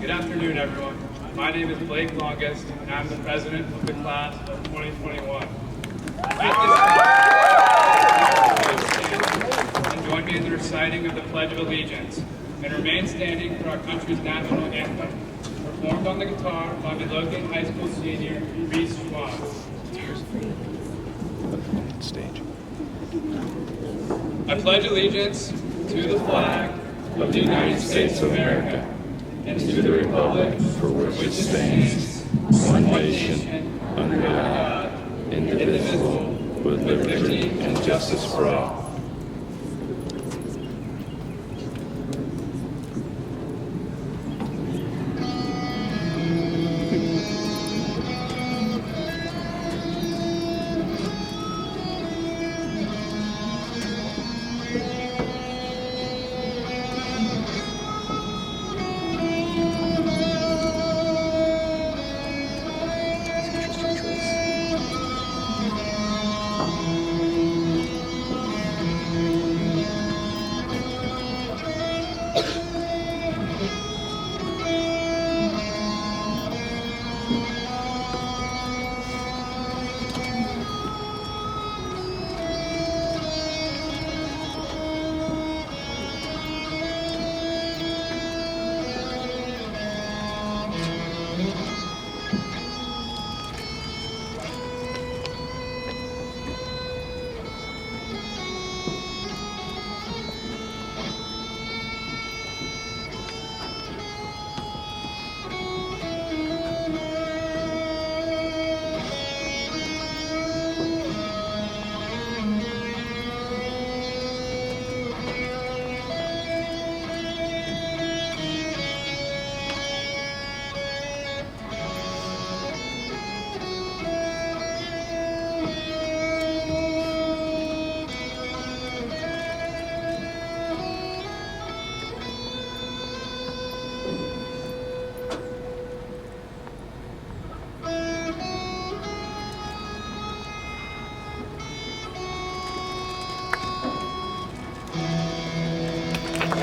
Good afternoon, everyone. My name is Blake Longest, and I'm the president of the class of 2021. And join me in the reciting of the Pledge of Allegiance, and remain standing for our country's national anthem, performed on the guitar by Midlothian High School senior Reese Schwab. Stage. I pledge allegiance to the flag of the United States of America, and to the republic for which it stands, one nation, under God, indivisible, with liberty and justice for all.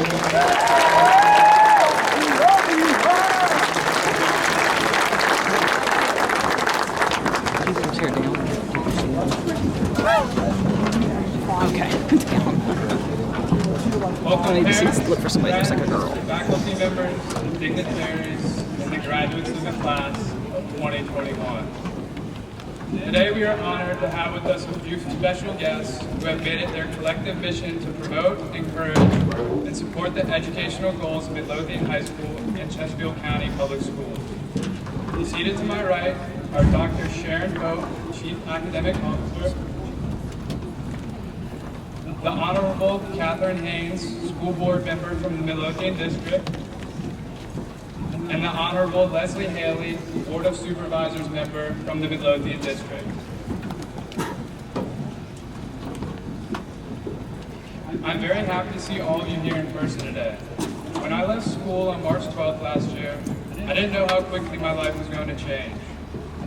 Welcome parents, look for somebody who's like a girl. faculty members, dignitaries, and the graduates of the class of 2021. Today we are honored to have with us a few special guests who have made it their collective mission to promote, encourage, and support the educational goals of Midlothian High School and Chesterfield County Public Schools. Seated to my right are Dr. Sharon Pope, Chief Academic Officer, the Honorable Catherine Haynes, School Board Member from the Midlothian District, and the Honorable Leslie Haley, Board of Supervisors Member from the Midlothian District. I'm very happy to see all of you here in person today. When I left school on March 12th last year, I didn't know how quickly my life was going to change.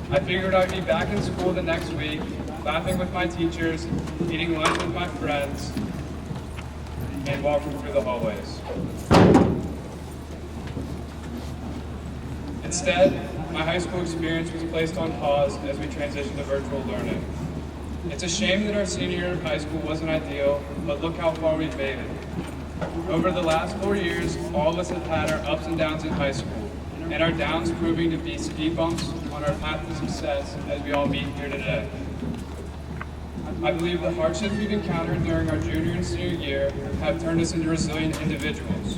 I figured I'd be back in school the next week, laughing with my teachers, eating lunch with my friends, and walking through the hallways. Instead, my high school experience was placed on pause as we transitioned to virtual learning. It's a shame that our senior year of high school wasn't ideal, but look how far we've made it. Over the last 4 years, all of us have had our ups and downs in high school, and our downs proving to be speed bumps on our path to success as we all meet here today. I believe the hardships we've encountered during our junior and senior year have turned us into resilient individuals.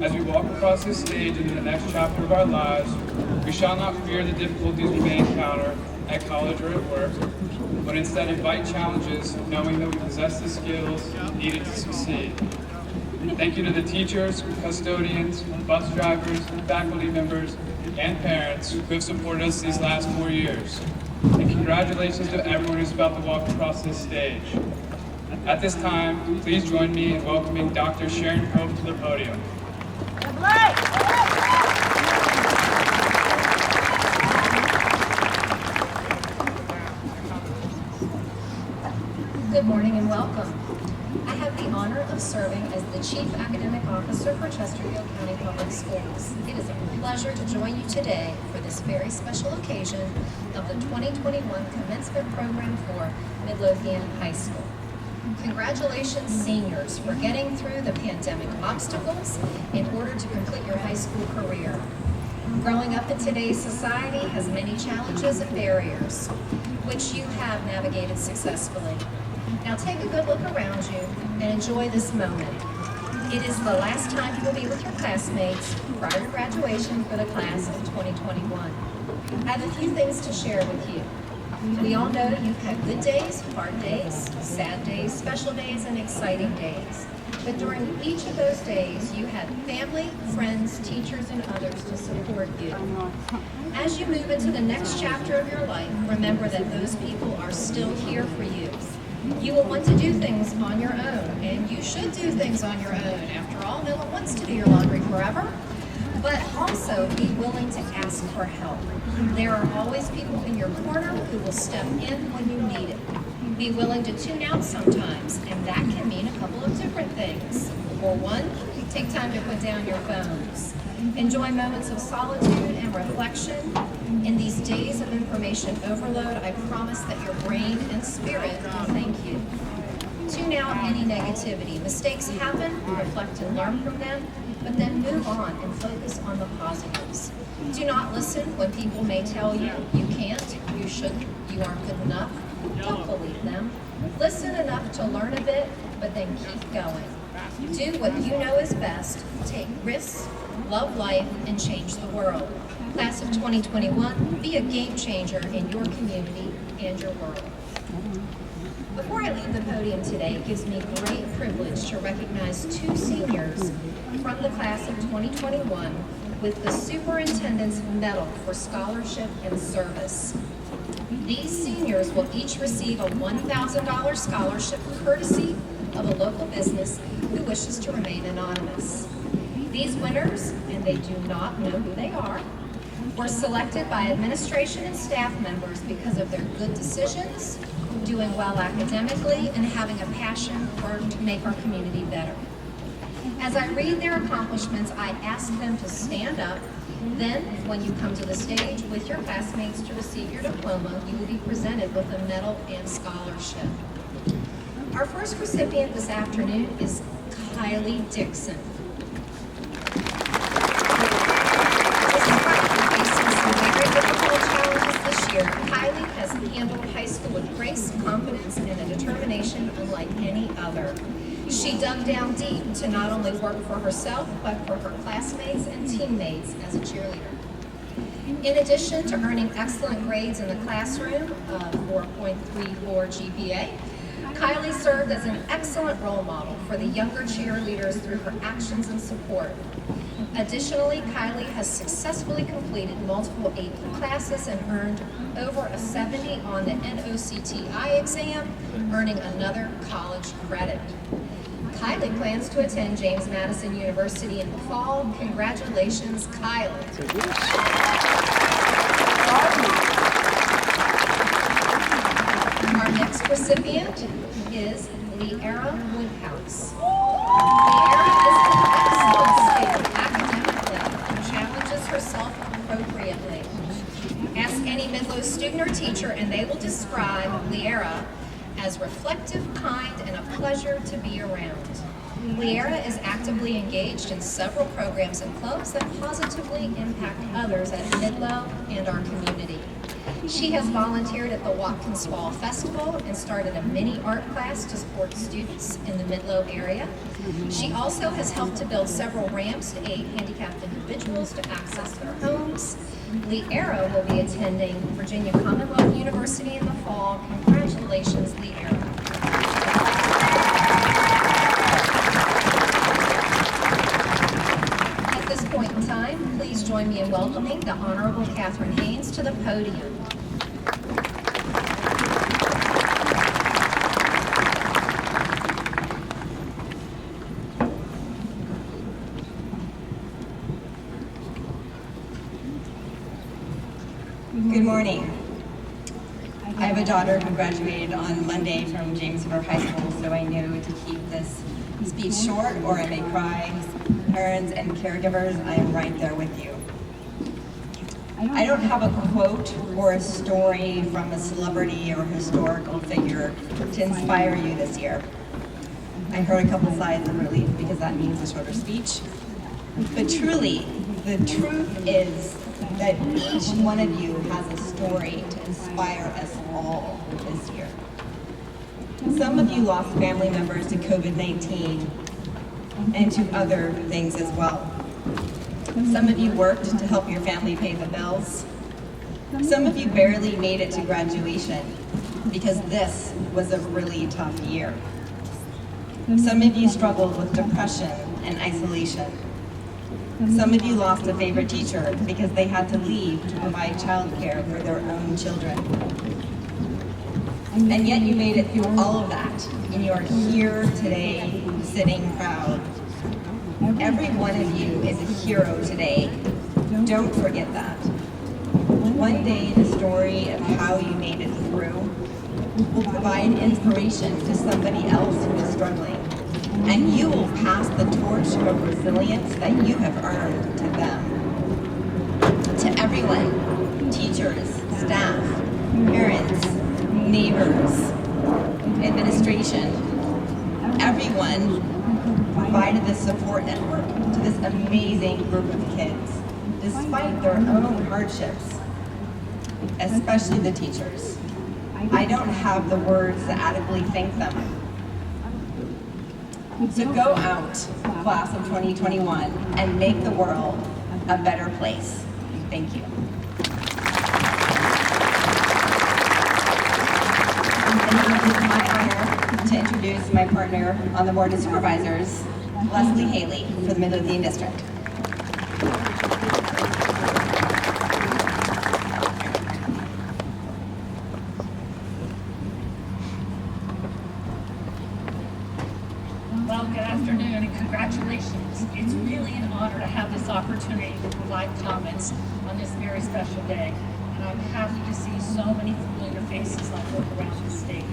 As we walk across this stage into the next chapter of our lives, we shall not fear the difficulties we may encounter at college or at work, but instead invite challenges knowing that we possess the skills needed to succeed. Thank you to the teachers, custodians, bus drivers, faculty members, and parents who have supported us these last 4 years. And congratulations to everyone who's about to walk across this stage. At this time, please join me in welcoming Dr. Sharon Pope to the podium. Good morning and welcome. I have the honor of serving as the Chief Academic Officer for Chesterfield County Public Schools. It is a pleasure to join you today for this very special occasion of the 2021 commencement program for Midlothian High School. Congratulations, seniors, for getting through the pandemic obstacles in order to complete your high school career. Growing up in today's society has many challenges and barriers, which you have navigated successfully. Now take a good look around you and enjoy this moment. It is the last time you will be with your classmates prior to graduation for the class of 2021. I have a few things to share with you. We all know you've had good days, hard days, sad days, special days, and exciting days. But during each of those days, you had family, friends, teachers, and others to support you. As you move into the next chapter of your life, remember that those people are still here for you. You will want to do things on your own, and you should do things on your own. After all, no one wants to do your laundry forever. But also be willing to ask for help. There are always people in your corner who will step in when you need it. Be willing to tune out sometimes, and that can mean a couple of different things. For one, take time to put down your phones. Enjoy moments of solitude and reflection. In these days of information overload, I promise that your brain and spirit will thank you. Tune out any negativity. Mistakes happen, reflect and learn from them, but then move on and focus on the positives. Do not listen when people may tell you you can't, you shouldn't, you aren't good enough. Don't believe them. Listen enough to learn a bit, but then keep going. Do what you know is best, take risks, love life, and change the world. Class of 2021, be a game changer in your community and your world. Before I leave the podium today, it gives me great privilege to recognize 2 seniors from the class of 2021 with the Superintendent's Medal for Scholarship and Service. These seniors will each receive a $1,000 scholarship courtesy of a local business who wishes to remain anonymous. These winners, and they do not know who they are, were selected by administration and staff members because of their good decisions, doing well academically, and having a passion to make our community better. As I read their accomplishments, I ask them to stand up. Then, when you come to the stage with your classmates to receive your diploma, you will be presented with a medal and scholarship. Our first recipient this afternoon is Kylie Dixon. Despite facing some very difficult challenges this year, Kylie has handled high school with grace, confidence, and a determination unlike any other. She dug down deep to not only work for herself, but for her classmates and teammates as a cheerleader. In addition to earning excellent grades in the classroom, 4.34 GPA, Kylie served as an excellent role model for the younger cheerleaders through her actions and support. Additionally, Kylie has successfully completed multiple AP classes and earned over a 70 on the NOCTI exam, earning another college credit. Kylie plans to attend James Madison University in the fall. Congratulations, Kylie. Our next recipient is Leara Woodhouse. Leara is an excellent student academically and challenges herself appropriately. Ask any Midlothian student or teacher and they will describe Leara as reflective, kind, and a pleasure to be around. Leara is actively engaged in several programs and clubs that positively impact others at Midlo and our community. She has volunteered at the Watkins Fall Festival and started a mini art class to support students in the Midlo area. She also has helped to build several ramps to aid handicapped individuals to access their homes. Leara will be attending Virginia Commonwealth University in the fall. Congratulations, Leara. At this point in time, please join me in welcoming the Honorable Catherine Haynes to the podium. Good morning. I have a daughter who graduated on Monday from James River High School, so I knew to keep this speech short or I may cry. Parents and caregivers, I am right there with you. I don't have a quote or a story from a celebrity or historical figure to inspire you this year. I heard a couple sighs of relief because that means a shorter speech. But truly, the truth is that each one of you has a story to inspire us all this year. Some of you lost family members to COVID-19 and to other things as well. Some of you worked to help your family pay the bills. Some of you barely made it to graduation because this was a really tough year. Some of you struggled with depression and isolation. Some of you lost a favorite teacher because they had to leave to provide childcare for their own children. And yet you made it through all of that, and you are here today sitting proud. Every one of you is a hero today. Don't forget that. One day the story of how you made it through will provide inspiration to somebody else who is struggling. And you will pass the torch of resilience that you have earned to them. To everyone, teachers, staff, parents, neighbors, administration, everyone provided this support network to this amazing group of kids, despite their own hardships, especially the teachers. I don't have the words to adequately thank them. So go out, class of 2021, and make the world a better place. Thank you. And now it is my honor to introduce my partner on the Board of Supervisors, Leslie Haley, for the Midlothian District. Well, good afternoon and congratulations. It's really an honor to have this opportunity to provide comments on this very special day. And I'm happy to see so many familiar faces I look around the state.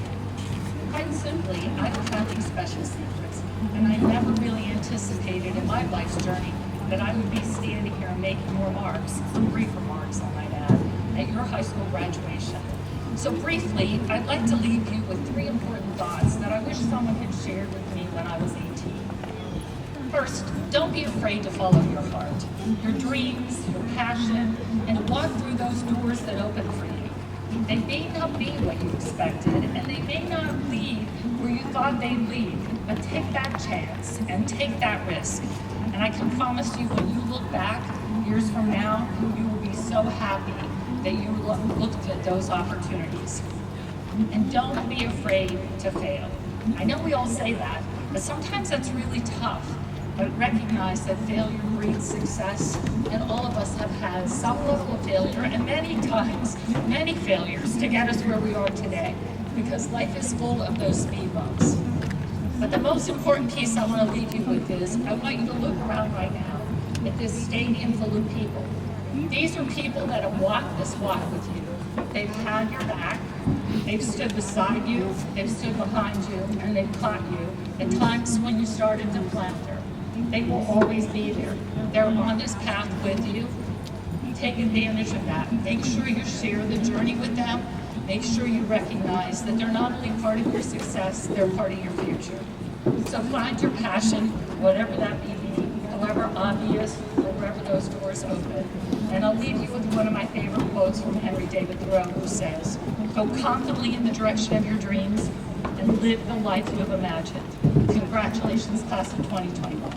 Quite simply, I don't have any special secrets, and I never really anticipated my life's journey that I would be standing here making remarks, some brief remarks I might add, at your high school graduation. So briefly, I'd like to leave you with 3 important thoughts that I wish someone had shared with me when I was 18. First, don't be afraid to follow your heart, your dreams, your passion, and to walk through those doors that open for you. They may not be what you expected, and they may not lead where you thought they'd lead, but take that chance and take that risk. And I can promise you, when you look back years from now, you will be so happy that you looked at those opportunities. And don't be afraid to fail. I know we all say that, but sometimes that's really tough. But recognize that failure breeds success, and all of us have had some level of failure, and many times, many failures to get us where we are today, because life is full of those speed bumps. But the most important piece I want to leave you with is, I want you to look around right now at this stadium full of people. These are people that have walked this walk with you. They've had your back, they've stood beside you, they've stood behind you, and they've caught you at times when you started to flounder. They will always be there. They're on this path with you. Take advantage of that. Make sure you share the journey with them. Make sure you recognize that they're not only part of your success, they're part of your future. So find your passion, whatever that may be, however obvious, or wherever those doors open. And I'll leave you with one of my favorite quotes from Henry David Thoreau, who says, "Go confidently in the direction of your dreams and live the life you have imagined." Congratulations, class of 2021.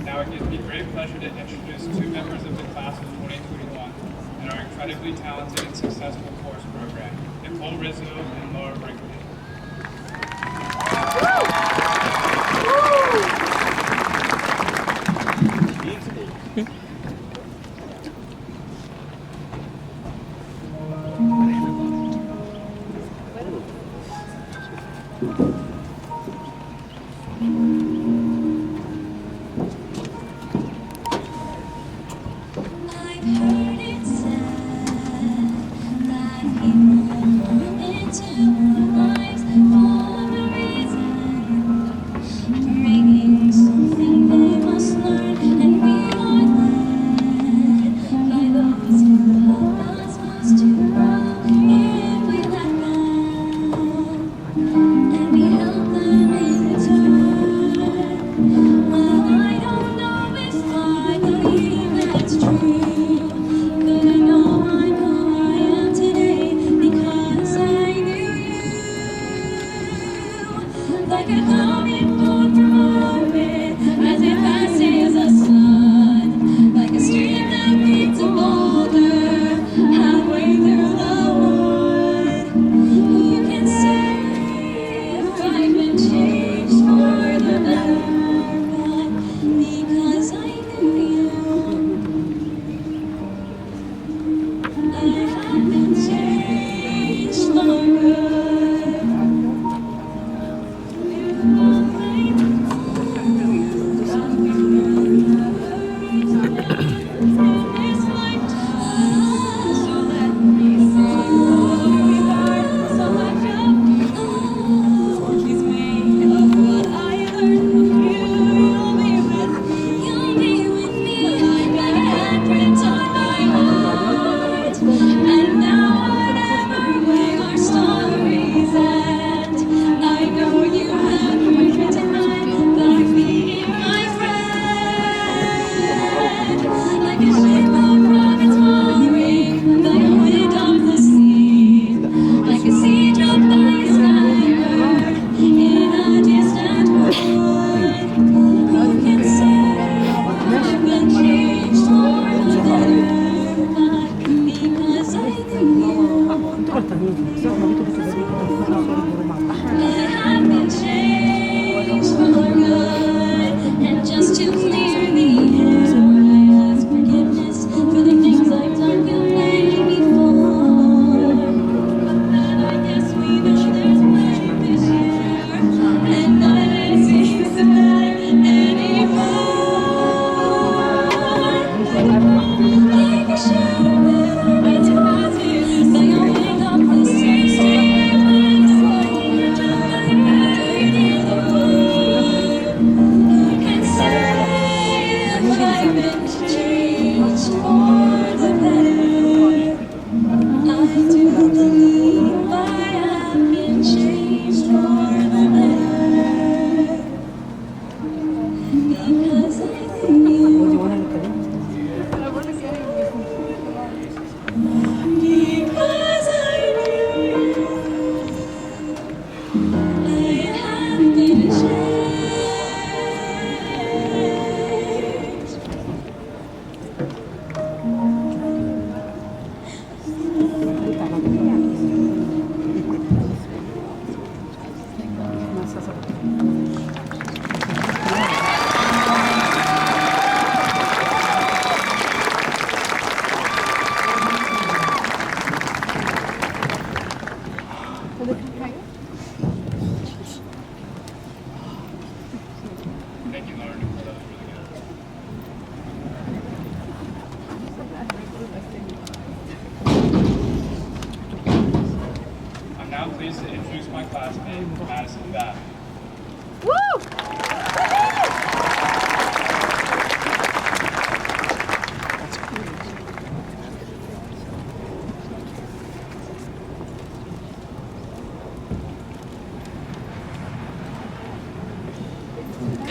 Now it gives me great pleasure to introduce 2 members of the class of 2021 and our incredibly talented and successful course program, Nicole Rizzo and Laura Brinkley. I've heard it said that people fall into our lives for a reason, bringing something they must learn, and we are led by those who help us most to grow. If we let them, and we help them in return. Well, I don't know if I believe that's true. But I know I'm who I am today because I knew you. Like a coming born from orbit, as it passes the sun, like a stream that meets a boulder halfway through the wood. Who can say if I've been changed for the better? But because I knew you, I have been changed for good.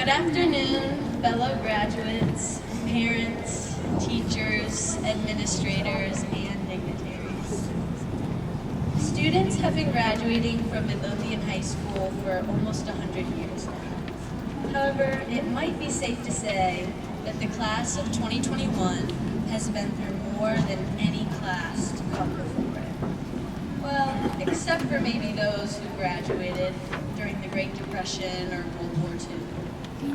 Good afternoon, fellow graduates, parents, teachers, administrators, and dignitaries. Students have been graduating from Midlothian High School for almost 100 years now. However, it might be safe to say that the class of 2021 has been through more than any class to come before it. Well, except for maybe those who graduated during the Great Depression or World War II.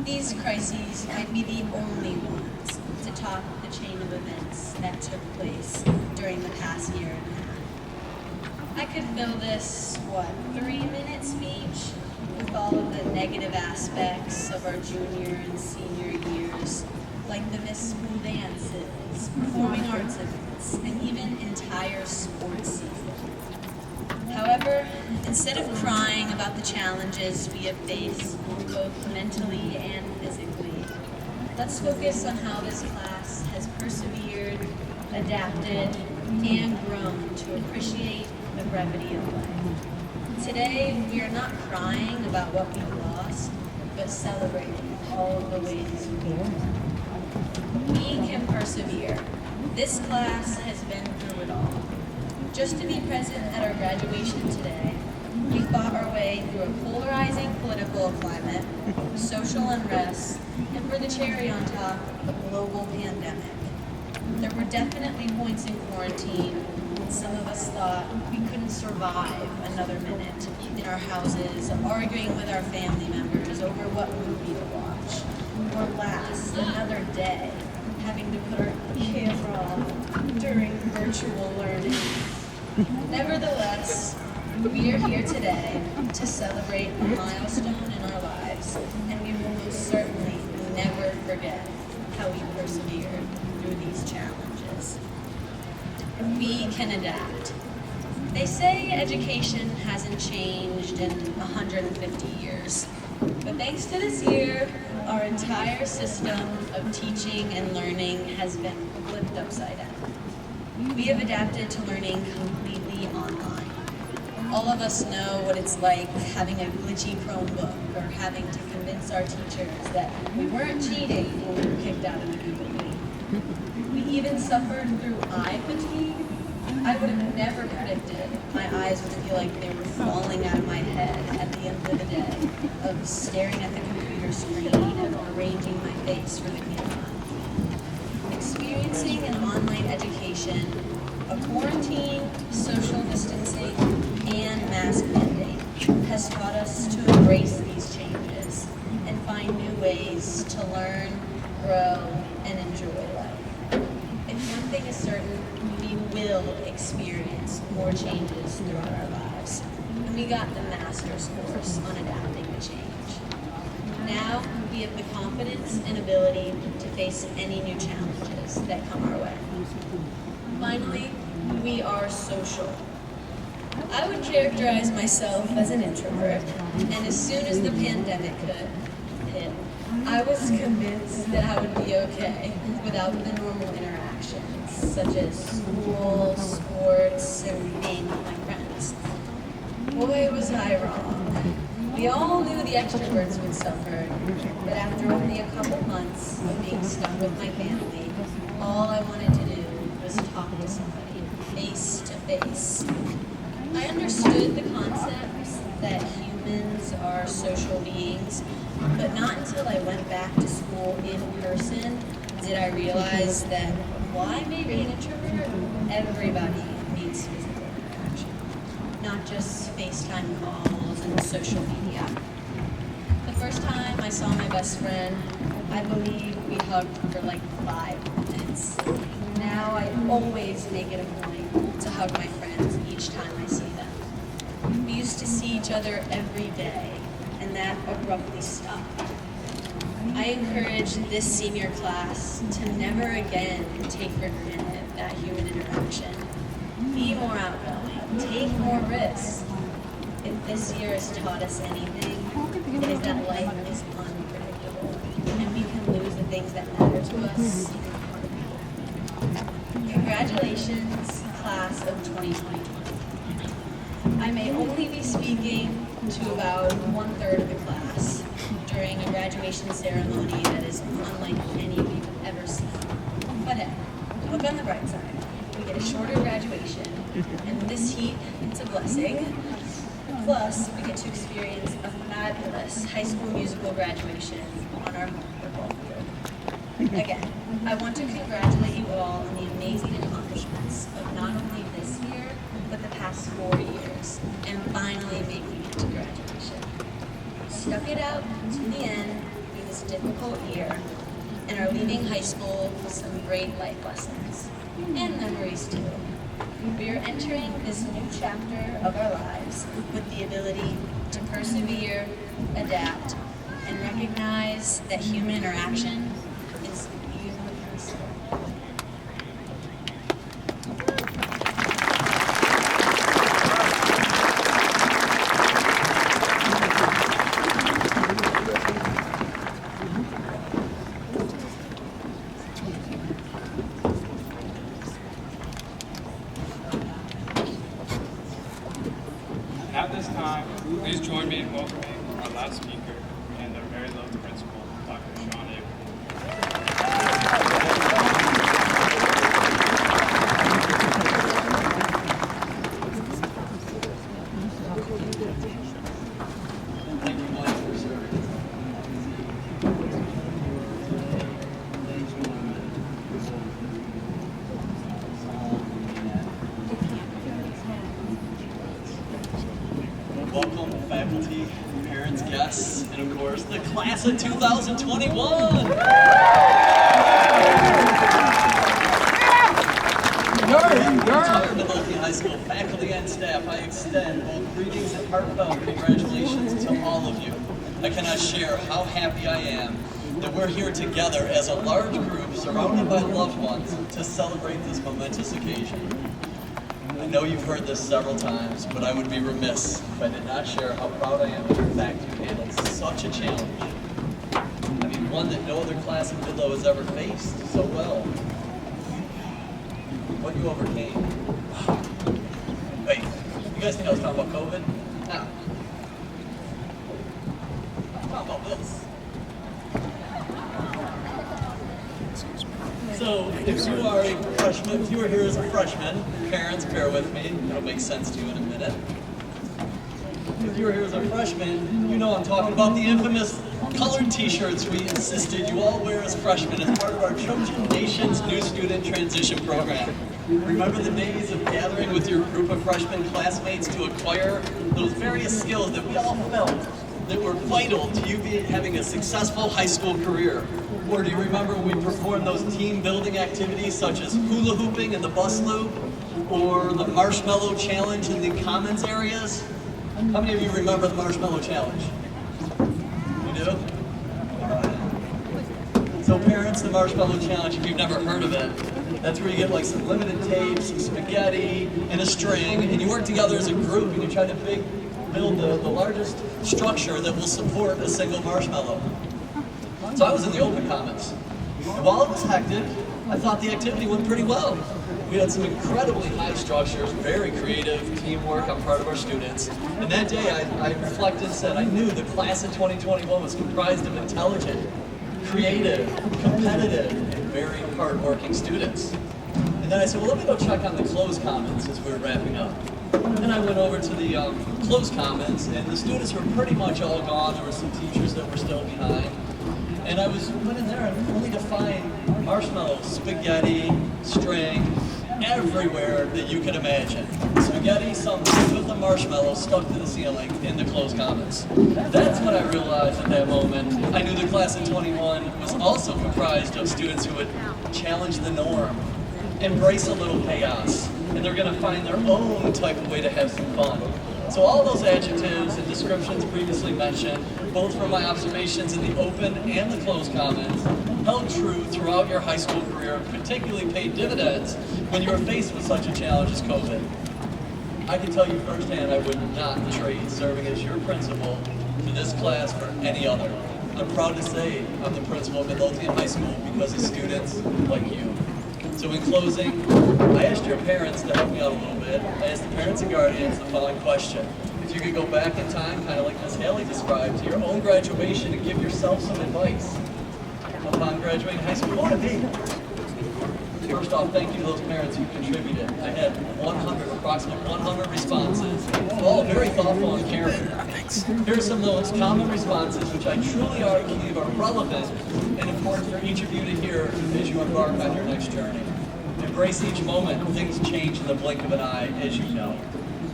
These crises might be the only ones to top the chain of events that took place during the past year and a half. I could fill this, 3-minute speech with all of the negative aspects of our junior and senior years, like the missed school dances, performing arts events, and even entire sports seasons. However, instead of crying about the challenges we have faced, both mentally and physically, let's focus on how this class has persevered, adapted, and grown to appreciate the brevity of life. Today, we are not crying about what we lost, but celebrating all of the ways we won. We can persevere. This class has been through it all. Just to be present at our graduation today, we fought our way through a polarizing political climate, social unrest, and for the cherry on top, a global pandemic. There were definitely points in quarantine when some of us thought we couldn't survive another minute in our houses, arguing with our family members over what movie to watch, or last another day having to put our camera on during virtual learning. Nevertheless, we are here today to celebrate a milestone in our lives, and we will most certainly never forget how we persevered through these challenges. We can adapt. They say education hasn't changed in 150 years, but thanks to this year, our entire system of teaching and learning has been flipped upside down. We have adapted to learning completely online. All of us know what it's like having a glitchy Chromebook or having to convince our teachers that we weren't cheating when we were kicked out of the Google Meet. We even suffered through eye fatigue. I would have never predicted my eyes would feel like they were falling out of my head at the end of the day of staring at the computer screen and arranging my face for the camera. Experiencing an online education, a quarantine, social distancing, and mask mandate has taught us to embrace these changes and find new ways to learn, grow, and enjoy life. If one thing is certain, we will experience more changes throughout our lives, and we got the master's course on adapting to change. Now, we have the confidence and ability to face any new challenges that come our way. Finally, we are social. I would characterize myself as an introvert, and as soon as the pandemic hit, I was convinced that I would be okay without the normal interactions, such as school, sports, and being with my friends. Boy, was I wrong. We all knew the extroverts would suffer, but after only a couple months of being stuck with my family, all I wanted to do was talk to somebody, face to face. I understood the concepts that humans are social beings, but not until I went back to school in person did I realize that while I may be an introvert, everybody needs physical interaction, not just FaceTime calls and social media. The first time I saw my best friend, I believe we hugged for like 5 minutes. Now I always make it a point to hug my friends each time I see them. We used to see each other every day, and that abruptly stopped. I encourage this senior class to never again take for granted that human interaction. Be more outgoing, take more risks. If this year has taught us anything, it is that life is unpredictable, and we can lose the things that matter to us. Congratulations, class of 2020. I may only be speaking to about 1/3 of the class during a graduation graduation ceremony that is unlike any we've ever seen. But hey, look on the bright side. We get a shorter graduation, and in this heat, it's a blessing. Plus, we get to experience a fabulous high school musical graduation on our home football field. Again, I want to congratulate you all on the amazing accomplishments of not only this year, but the past 4 years, and finally making it to graduation. You stuck it out to the end through this difficult year, and are leaving high school with some great life lessons, and memories too. We are entering this new chapter of our lives with the ability to persevere, adapt, and recognize that human interaction is beautiful. At this time, please join me in welcoming our last speaker and our very loved principal, Dr. Sean Avery. Thank you, Mike, for serving. Welcome, faculty, parents, guests, and of course, the class of 2021! Entire Midlothian High School faculty and staff, I extend both greetings and heartfelt congratulations to all of you. I cannot share how happy I am that we're here together as a large group surrounded by loved ones to celebrate this momentous occasion. I know you've heard this several times, but I would be remiss if I did not share how proud I am of the fact you handled such a challenge. I mean, one that no other class in Midlo has ever faced so well. What you overcame. Wait, you guys think I was talking about COVID? No. I'm talking about this. So, if you are a freshman, if you are here as a freshman, parents, bear with me, it'll make sense to you in a minute. If you're here as a freshman, you know I'm talking about the infamous colored t-shirts we insisted you all wear as freshmen as part of our Trojan Nation's New Student Transition Program. Remember the days of gathering with your group of freshman classmates to acquire those various skills that we all felt that were vital to you having a successful high school career? Or do you remember when we performed those team building activities such as hula hooping in the bus loop or the marshmallow challenge in the commons areas? How many of you remember the marshmallow challenge? You do? All right. So parents, the marshmallow challenge, if you've never heard of it, that's where you get like some limited tape, some spaghetti, and a string, and you work together as a group and you try to build the largest structure that will support a single marshmallow. So I was in the open comments. And while it was hectic, I thought the activity went pretty well. We had some incredibly high structures, very creative teamwork on part of our students. And that day I reflected and said I knew the class of 2021 was comprised of intelligent, creative, competitive, and very hardworking students. And then I said, well, let me go check on the closed comments as we were wrapping up. And then I went over to the closed comments, and the students were pretty much all gone. There were some teachers that were still behind. And I went in there and only to find marshmallows, spaghetti, string, everywhere that you could imagine. Spaghetti, something with the marshmallow stuck to the ceiling in the closed comments. That's when I realized at that moment, I knew the class of 21 was also comprised of students who would challenge the norm, embrace a little chaos, and they're gonna find their own type of way to have some fun. So all those adjectives and descriptions previously mentioned, both from my observations in the open and the closed comments, held true throughout your high school career, particularly paid dividends when you were faced with such a challenge as COVID. I can tell you firsthand I would not trade serving as your principal for this class for any other. I'm proud to say I'm the principal of Midlothian High School because of students like you. So in closing, I asked your parents to help me out a little bit. I asked the parents and guardians the following question. If you could go back in time, kind of like Miss Haley described, to your own graduation and give yourself some advice upon graduating high school, what would it be? First off, thank you to those parents who contributed. I had approximately 100 responses, all very thoughtful and caring. Here are some of those common responses which I truly believe are relevant and important for each of you to hear as you embark on your next journey. Embrace each moment. Things change in the blink of an eye, as you know.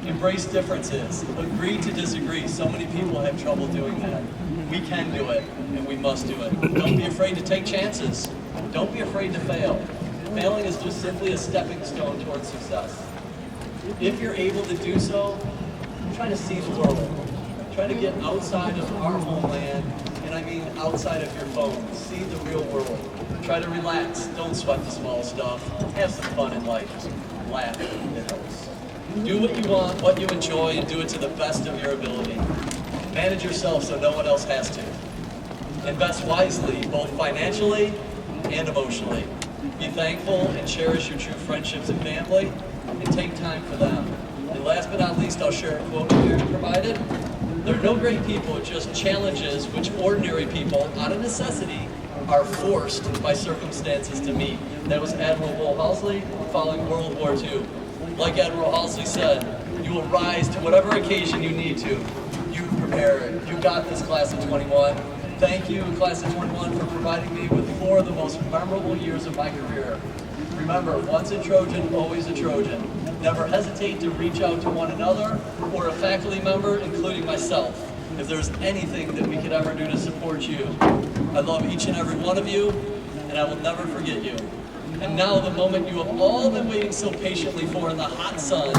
Embrace differences. Agree to disagree. So many people have trouble doing that. We can do it, and we must do it. Don't be afraid to take chances. Don't be afraid to fail. Failing is just simply a stepping stone towards success. If you're able to do so, try to see the world. Try to get outside of our homeland, and I mean outside of your phone. See the real world. Try to relax. Don't sweat the small stuff. Have some fun in life. Laugh. It helps. Do what you want, what you enjoy, and do it to the best of your ability. Manage yourself so no one else has to. Invest wisely, both financially and emotionally. Be thankful and cherish your true friendships and family, and take time for them. And last but not least, I'll share a quote here provided. There are no great people, just challenges which ordinary people, out of necessity, are forced by circumstances to meet. That was Admiral Wolseley following World War II. Like Admiral Wolseley said, you will rise to whatever occasion you need to. You prepare it. You got this, class of 21. Thank you, class of 21, for providing me with 4 of the most memorable years of my career. Remember, once a Trojan, always a Trojan. Never hesitate to reach out to one another or a faculty member, including myself, if there's anything that we could ever do to support you. I love each and every one of you, and I will never forget you. And now, the moment you have all been waiting so patiently for in the hot sun,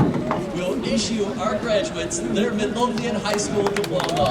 we'll issue our graduates their Midlothian High School diploma.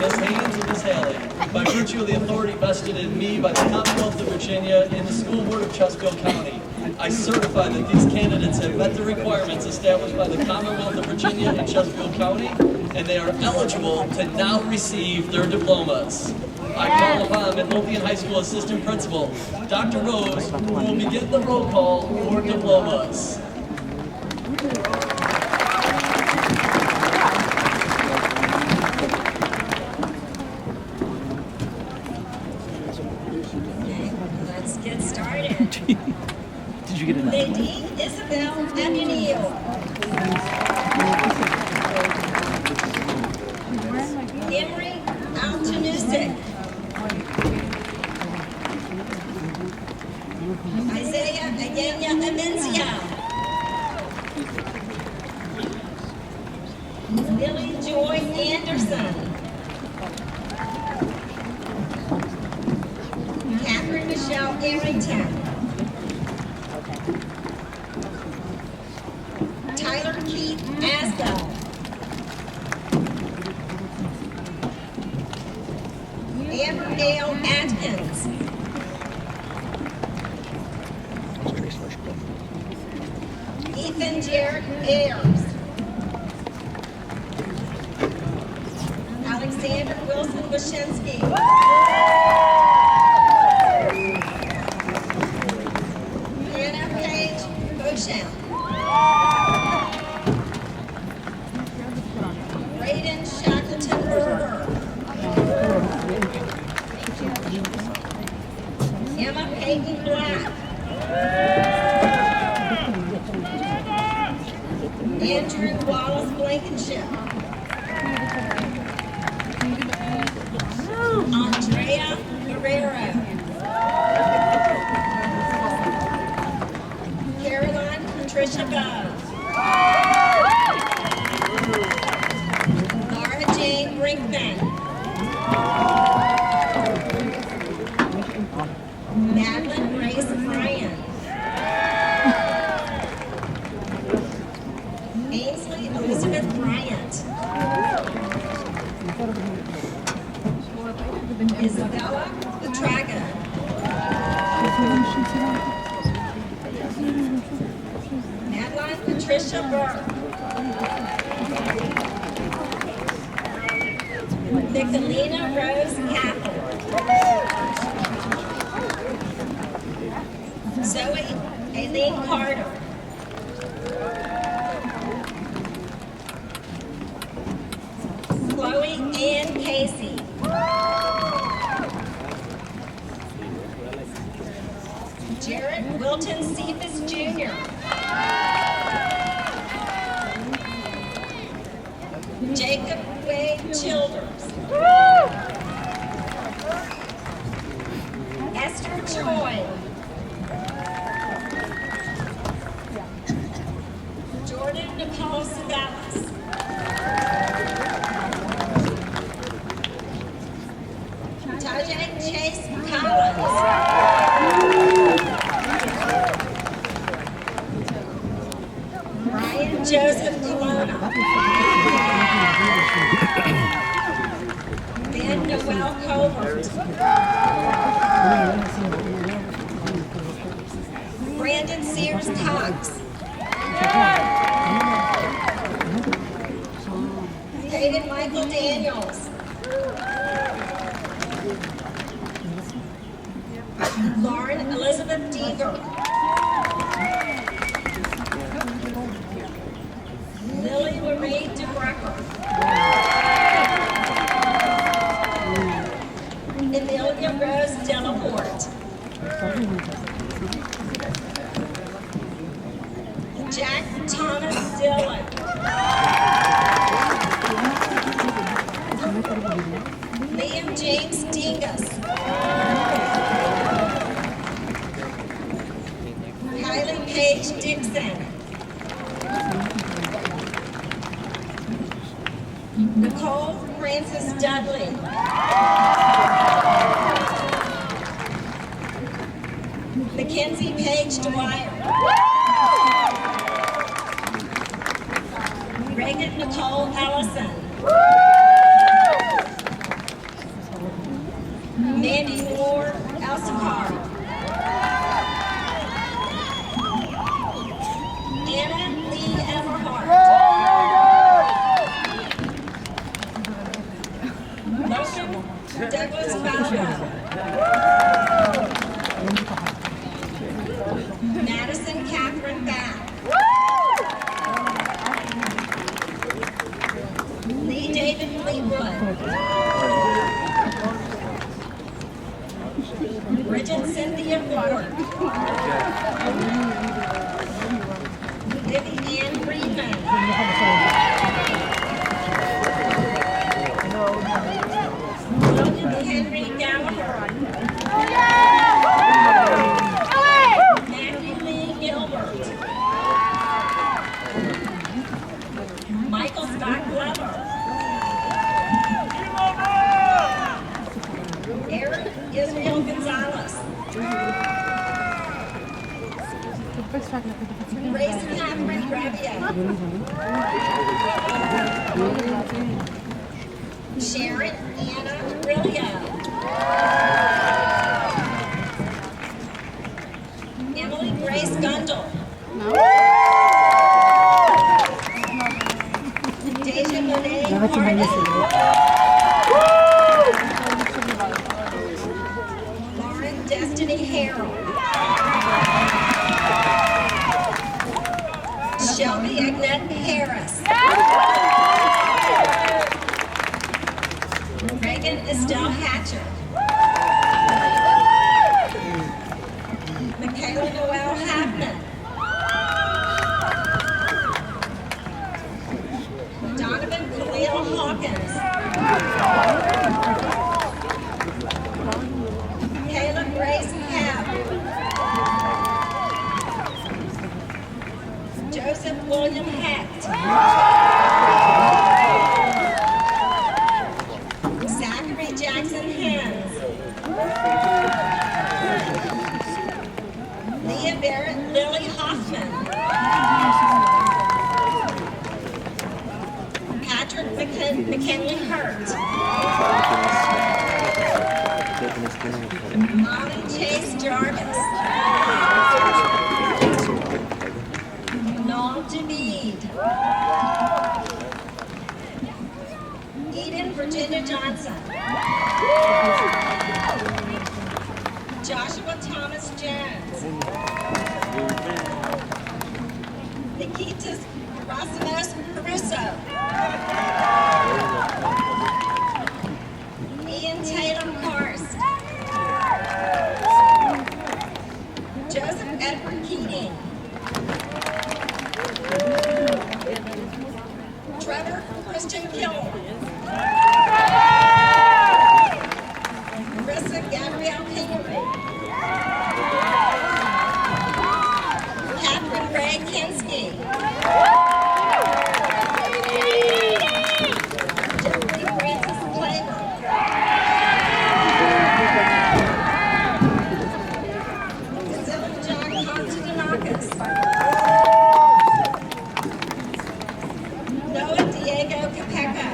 Ms. Haynes and Ms. Haley, by virtue of the authority vested in me by the Commonwealth of Virginia and the School Board of Chesterfield County, I certify that these candidates have met the requirements established by the Commonwealth of Virginia and Chesterfield County, and they are eligible to now receive their diplomas. I call upon Midlothian High School Assistant Principal, Dr. Rose, who will begin the roll call for diplomas. Let's get started. Did you get enough? Nadine Isabel Amunil. Emery Altanusik. Isaiah Agenya Amencia. Lily Joy Anderson. Catherine Michelle Arrington. Tyler Keith Asbell. Amber Dale Atkins. Ethan Jared Ayers. Alexander Wilson Wyszynski. Hannah Page Beauchamp. Braden Shackleton Berger. Emma Peyton Black. Andrew Wallace Blankenship. Andrea Guerrero. Caroline Patricia Bowes. Laura Jane Brinkman. Madeline Grace Bryan. Ainsley Elizabeth Bryant. Isabella Petraga. Madeline Patricia Burke. Nicolina Rose Cathel. Zoe Sydney Carter. Chloe Ann Casey. Jared Wilton Cephas Jr. Jacob Wade Childers. Esther Choi. Jordan Nicole Sagalas. Tajay Chase Collins. Brian Joseph Colonna. Ben Noel Covert. Brandon Sears Cox. Hayden Michael Daniels. Lauren Elizabeth Deaver. Lily Marie DeBrecker. Amelia Rose Delaporte. Jack Thomas Dillon. Liam James Dingus. Kylie Paige Dixon. Nicole Francis Dudley. Mackenzie Paige Dwyer. Reagan Nicole Ellison. Mandy Moore Elsikar. Anna Lee Everhart. Logan Douglas Falco. Madison Catherine Bath. Lee David Fleetwood. Bridget Cynthia Ford. Libby Ann Friedman. William Henry Gallagher. Matthew Lee Gilbert. Michael Scott Glover. Eric Israel Gonzalez. Grace Catherine Rabia. Sharon Anna Brillia. Emily Grace Gundel. Deja Monet Harding. Lauren Destiny Harrell. Shelby Agnette Harris. Reagan Estelle Hatcher. Michaela Noel Hapman. Donovan Khalil Hawkins. Kayla Grace Happ. Joseph William Hecht. Zachary Jackson Hens. Leah Barrett Lily Hoffman. Patrick McKinley Hurt. Molly Chase Jarvis. Noel David. Eden Virginia Johnson. Joshua Thomas Jones. Marquitas Rosamos Caruso. Ian Taylor Karst. Joseph Edward Keating. Trevor Christian Gilmore. Marissa Gabrielle Kingery. Catherine Ray Kinski. Jeffrey Francis Claver. Priscilla John Constantinakis. Noah Diego Capeca.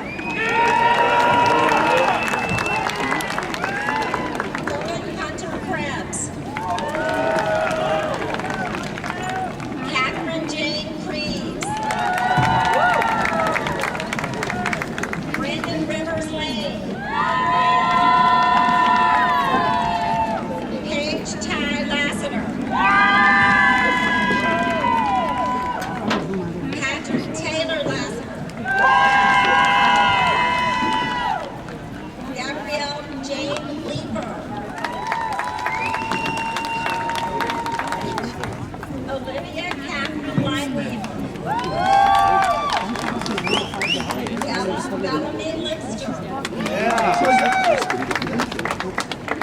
Rowan Hunter Krebs. Catherine Jane Creeves. Brandon Rivers Lane. Paige Ty Lassiter. Patrick Taylor Lassiter. Gabrielle Jane Leeper. Olivia Catherine Lightweaver. Bellamy Lister.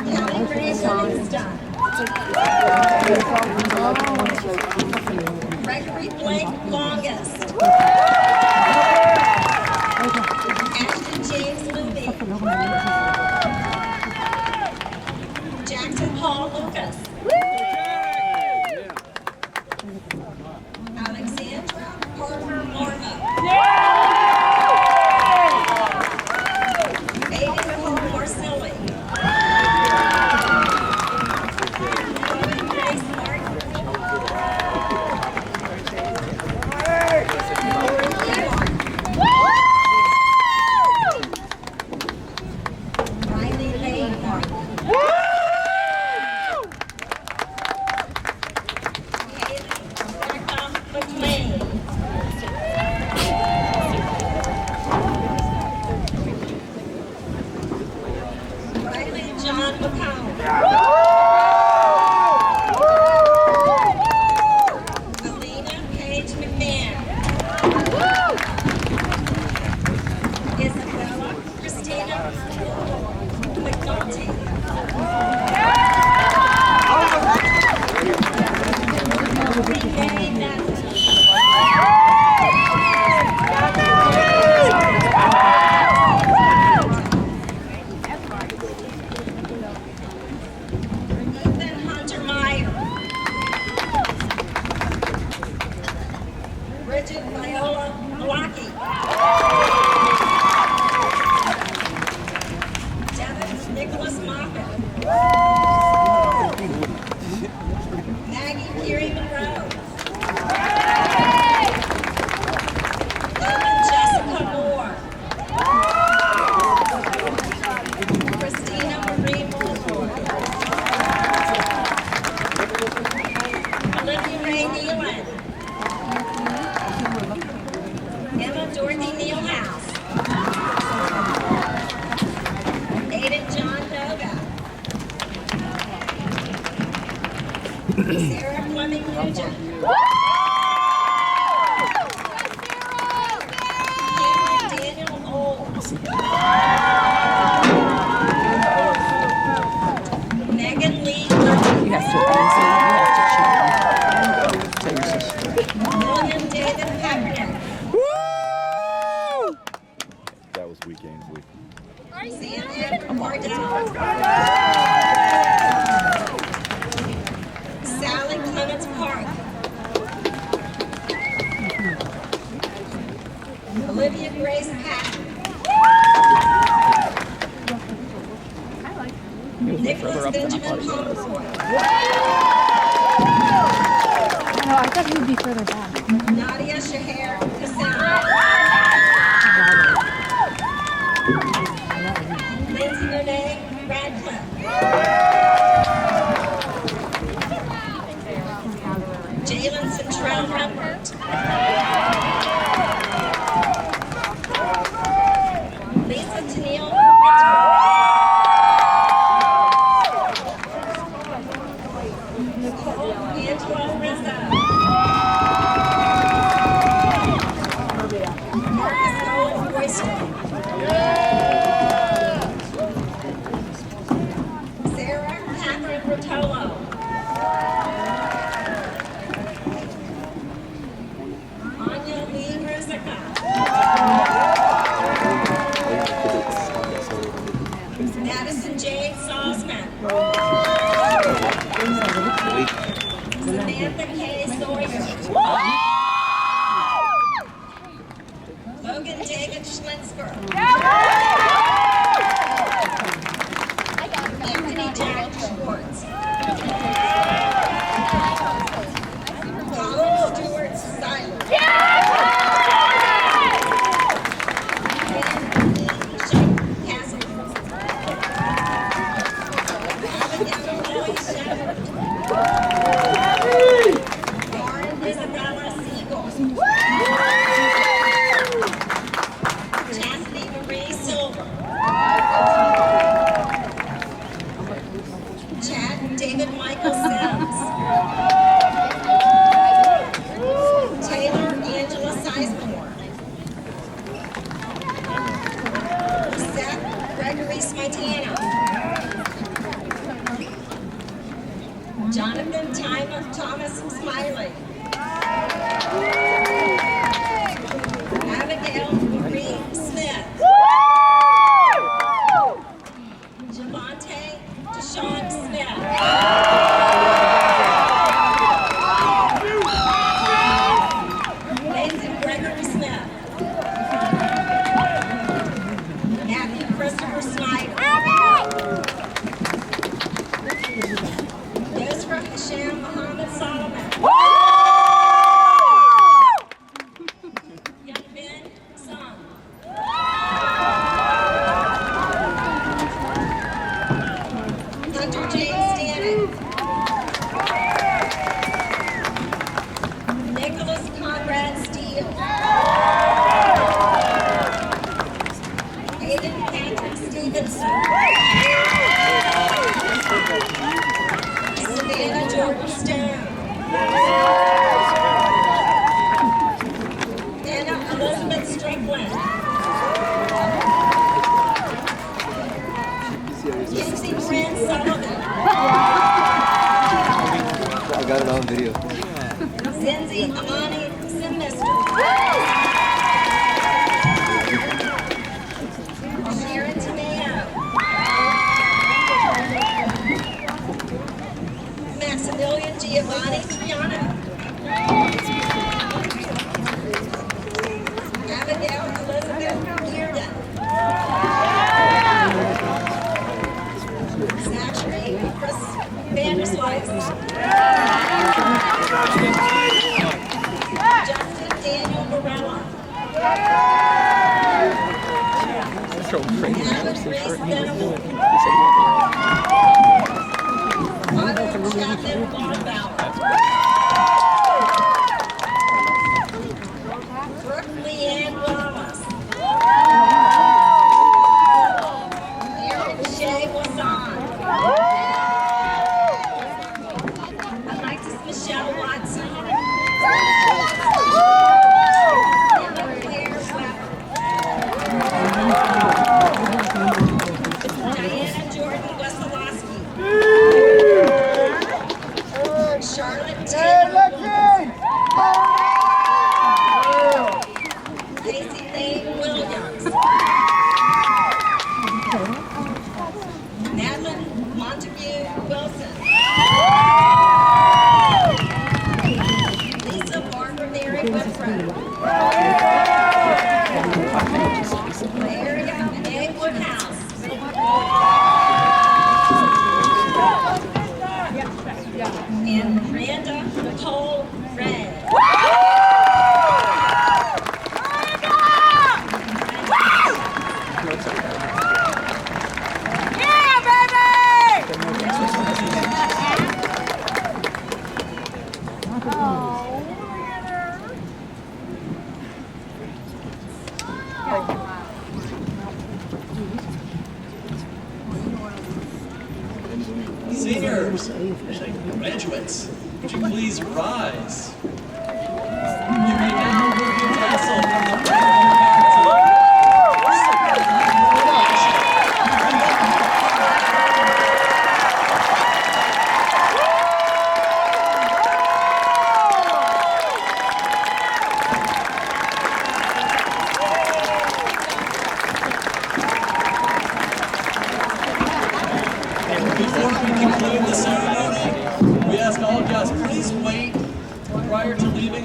Kelly Grace Livingston. Gregory Blake Longest. Ashton James Luby. Jackson Paul Lucas. Alexandra Parker Morva. Aiden Nicole Morsilli. Chloe Grace Martin. Lauren Lee Martin. Riley Lane Martin. Haley Rebecca McLean. Riley John McComb. Alina Paige McMahon. Isabella Christina McNulty. Renee Nathan. Ethan Hunter Meyer. Bridget Viola Malaki. Devin Nicholas Moffat. Maggie Curie Monroe. Ellen Jessica Moore. Christina Marie Mulford. Olivia Ray Nealon. Emma Dorothy Nealhouse. Aiden John Noga. Sarah Fleming Nugent. Cameron Daniel Olds. Megan Lee Murphy. William David Peppernick. That was weekend week. Sam Edward Wardell. Sally Clements Park. Olivia Grace Patton. Nicholas Benjamin Pomeroy. No, I thought he would be further back. Nadia Shahar Kassan. Lindsay Monet Radcliffe. Jalen Centrell Humbert. Marcus Nolan Royster. Sarah Catherine Rotolo. Anya Lee Gruzica. Madison Jade Salzman. Samantha K. Sawyer. Logan David Schlitzker. Anthony Jack Schwartz. Colin Stewart Silent. Lauren Isabella Siegel. Chastity Marie Silver. Chad David Michael Sims. Taylor Angela Sizemore. Seth Gregory Smitana. Jonathan Thomas Smiley. Abigail Marie Smith. Javante Deshaun Smith. Nathan Gregory Smith. Matthew Christopher Snyder. Ezra Hasham Muhammad Solomon. Young Ben Sung. Hunter James Stanton. Nicholas Conrad Steele. Aiden Patrick Stevenson. Savannah Jordan Stone. Anna Elizabeth Strickland. Kinsey Brand Sullivan. I got it on video. Zinzi Amani Sinister. Sharon Tomeo. Maximilian Giovanni Triano. Abigail Elizabeth Bearden. Zachary Chris Vanderslice. Justin Daniel Morella. Alan Grace Venable. Autumn Chapman Bonbauer. Brooke Leanne Wallace. Erin Shea Wasan. Alexis Michelle Watson. Emma Claire Weber. Diana Jordan Wesolowski. Charlotte Taylor. Casey Lane Williams. Madeline Montague Wilson. Lisa Barbara Mary Whitford. Area A. Woodhouse. And Miranda Nicole Ray. Seniors, graduates, would you please rise? You may now remove your tassel from the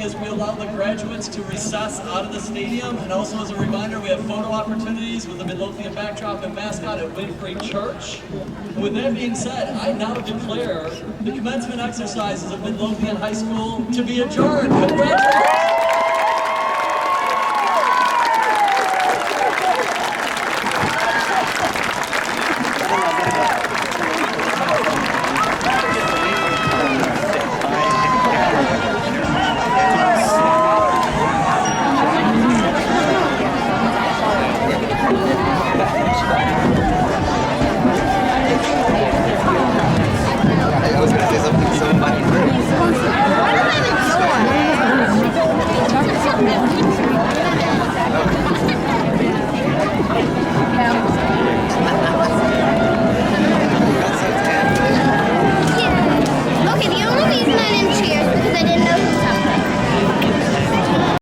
as we allow the graduates to recess out of the stadium. And also as a reminder, we have photo opportunities with the Midlothian backdrop and mascot at Winfrey Church. And with that being said, I now declare the commencement exercises of Midlothian High School to be adjourned. Congratulations!